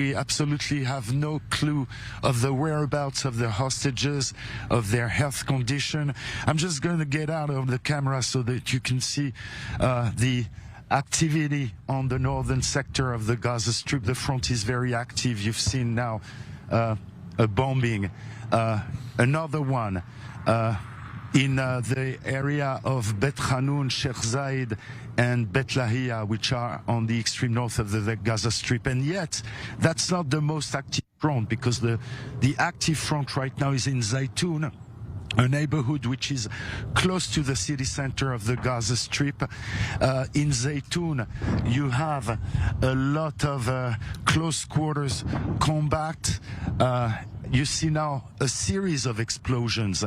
We absolutely have no clue of the whereabouts of the hostages, of their health condition. I'm just going to get out of the camera so that you can see the activity on the northern sector of the Gaza Strip. The front is very active. You've seen now a bombing, another one in the area of Bet Hanun, Sheikh Zayed, and Bet Lahia, which are on the extreme north of the Gaza Strip. And yet, that's not the most active front, because the active front right now is in Zaytun, a neighborhood which is close to the city center of the Gaza Strip. In Zaytun, you have a lot of close quarters combat. You see now a series of explosions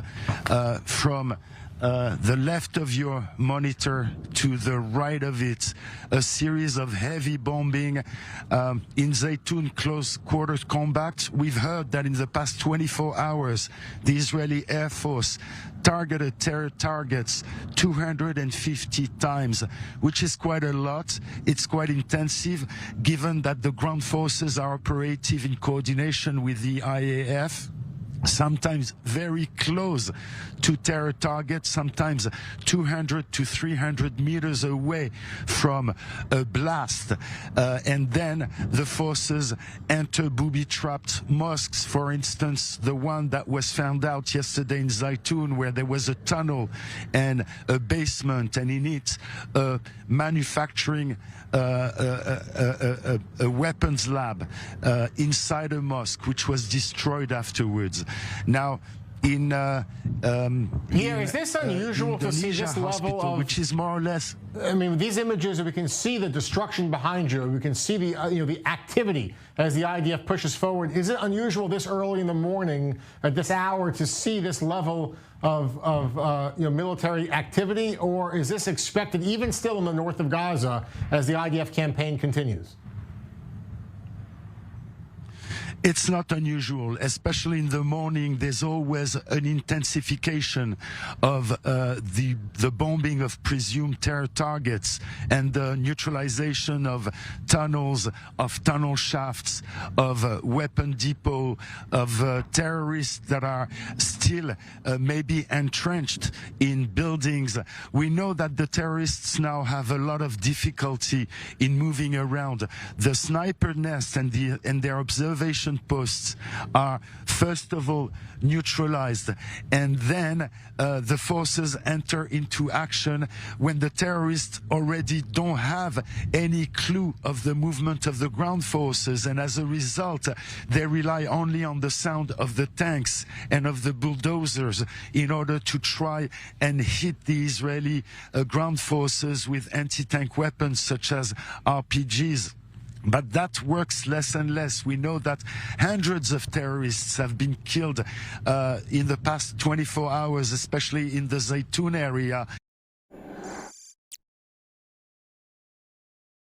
from the left of your monitor to the right of it, a series of heavy bombing in Zaytun, close quarters combat. We've heard that in the past 24 hours, the Israeli Air Force targeted terror targets 250 times, which is quite a lot. It's quite intensive, given that the ground forces are operative in coordination with the IAF, sometimes very close to terror targets, sometimes 200 to 300 meters away from a blast. And then the forces enter booby-trapped mosques, for instance, the one that was found out yesterday in Zaytun, where there was a tunnel and a basement, and in it manufacturing a weapons lab inside a mosque, which was destroyed afterwards. Now, in is this unusual to see this level of, which is more or less? I mean, these images, we can see the destruction behind you. We can see the the activity as the IDF pushes forward. Is it unusual this early in the morning at this hour to see this level of military activity, or is this expected even still in the north of Gaza as the IDF campaign continues? It's not unusual, especially in the morning. There's always an intensification of the bombing of presumed terror targets and the neutralization of tunnels, of tunnel shafts, of weapon depot, of terrorists that are still maybe entrenched in buildings. We know that the terrorists now have a lot of difficulty in moving around. The sniper nest and their observation posts are first of all neutralized, and then the forces enter into action when the terrorists already don't have any clue of the movement of the ground forces, and as a result they rely only on the sound of the tanks and of the bulldozers in order to try and hit the Israeli ground forces with anti-tank weapons such as RPGs. But that works less and less. We know that hundreds of terrorists have been killed in the past 24 hours, especially in the Zaytun area.